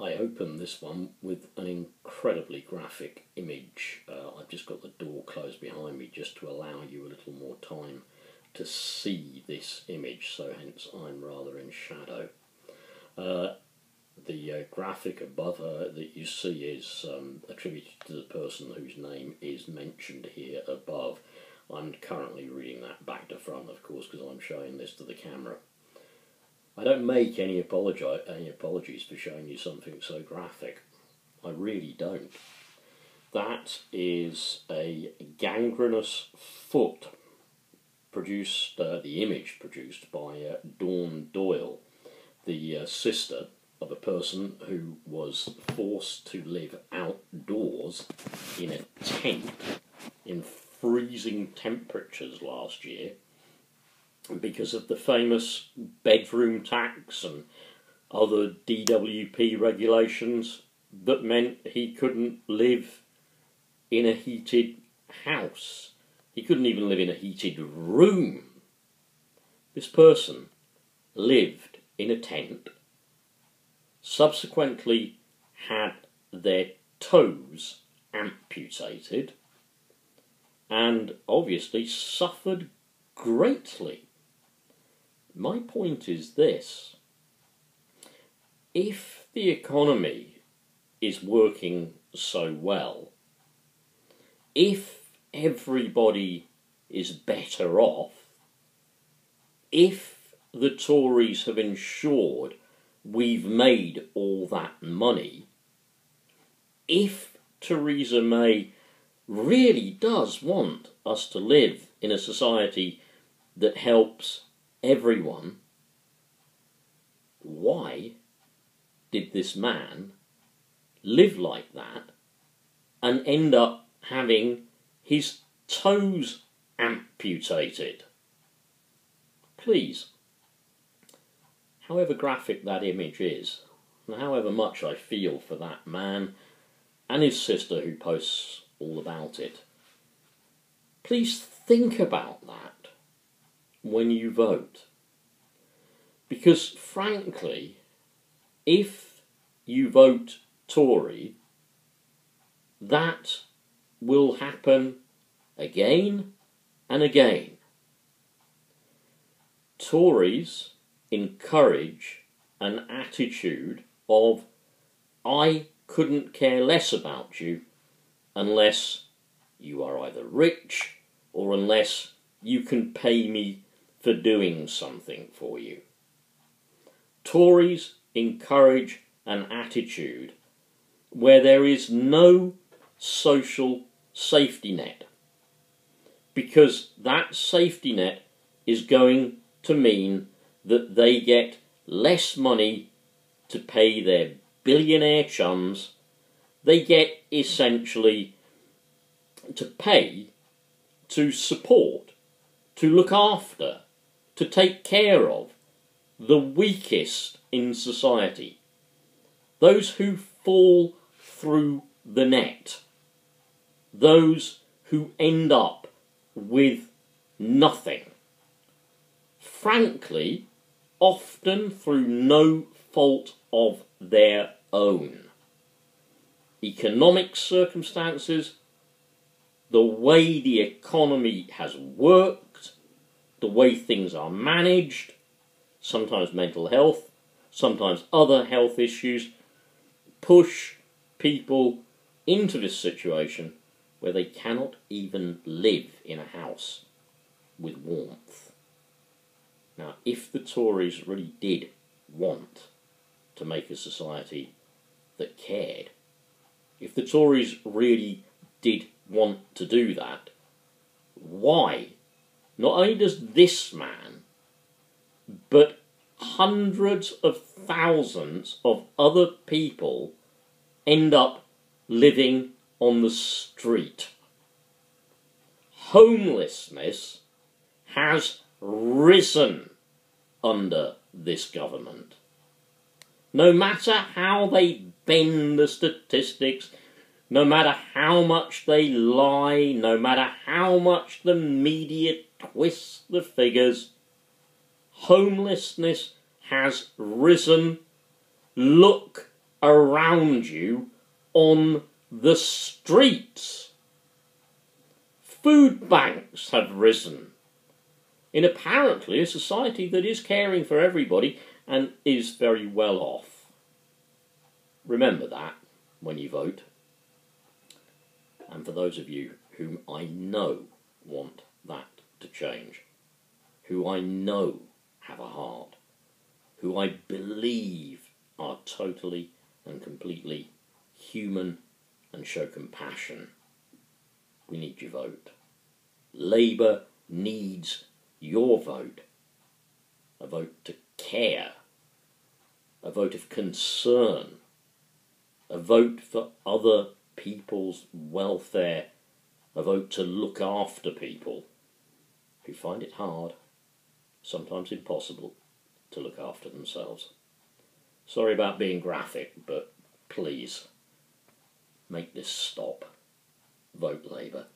I open this one with an incredibly graphic image. I've just got the door closed behind me just to allow you a little more time to see this image, so hence I'm rather in shadow. The graphic above her that you see is attributed to the person whose name is mentioned here above. I'm currently reading that back to front, of course, because I'm showing this to the camera. I don't make any apologies for showing you something so graphic. I really don't. That is a gangrenous foot produced, the image produced by Dawn Doyle, the sister of a person who was forced to live outdoors in a tent in freezing temperatures last year because of the famous bedroom tax and other DWP regulations that meant he couldn't live in a heated house. He couldn't even live in a heated room. This person lived in a tent, subsequently had their toes amputated, and obviously suffered greatly. My point is this: if the economy is working so well, if everybody is better off, if the Tories have ensured we've made all that money, if Theresa May really does want us to live in a society that helps everyone, why did this man live like that and end up having his toes amputated? Please, however graphic that image is, and however much I feel for that man and his sister who posts all about it, please think about that when you vote. Because frankly, if you vote Tory, that will happen again and again. Tories encourage an attitude of, I couldn't care less about you unless you are either rich or unless you can pay me for doing something for you. Tories encourage an attitude where there is no social safety net, because that safety net is going to mean that they get less money to pay their billionaire chums. They get essentially to pay, to support, to look after, to take care of the weakest in society, those who fall through the net, those who end up with nothing, frankly, often through no fault of their own. Economic circumstances, the way the economy has worked, the way things are managed, sometimes mental health, sometimes other health issues, push people into this situation where they cannot even live in a house with warmth. Now, if the Tories really did want to make a society that cared, if the Tories really did want to do that, why, not only does this man, but hundreds of thousands of other people end up living on the street? Homelessness has risen under this government. No matter how they bend the statistics, no matter how much they lie, no matter how much the media twists the figures, homelessness has risen. Look around you on the streets. Food banks have risen in apparently a society that is caring for everybody and is very well off. Remember that when you vote. And for those of you whom I know want that to change, who I know have a heart, who I believe are totally and completely human and show compassion, we need your vote. Labour needs your vote. A vote to care. A vote of concern. A vote for other people's welfare. A vote to look after people who find it hard, sometimes impossible, to look after themselves. Sorry about being graphic, but please make this stop. Vote Labour.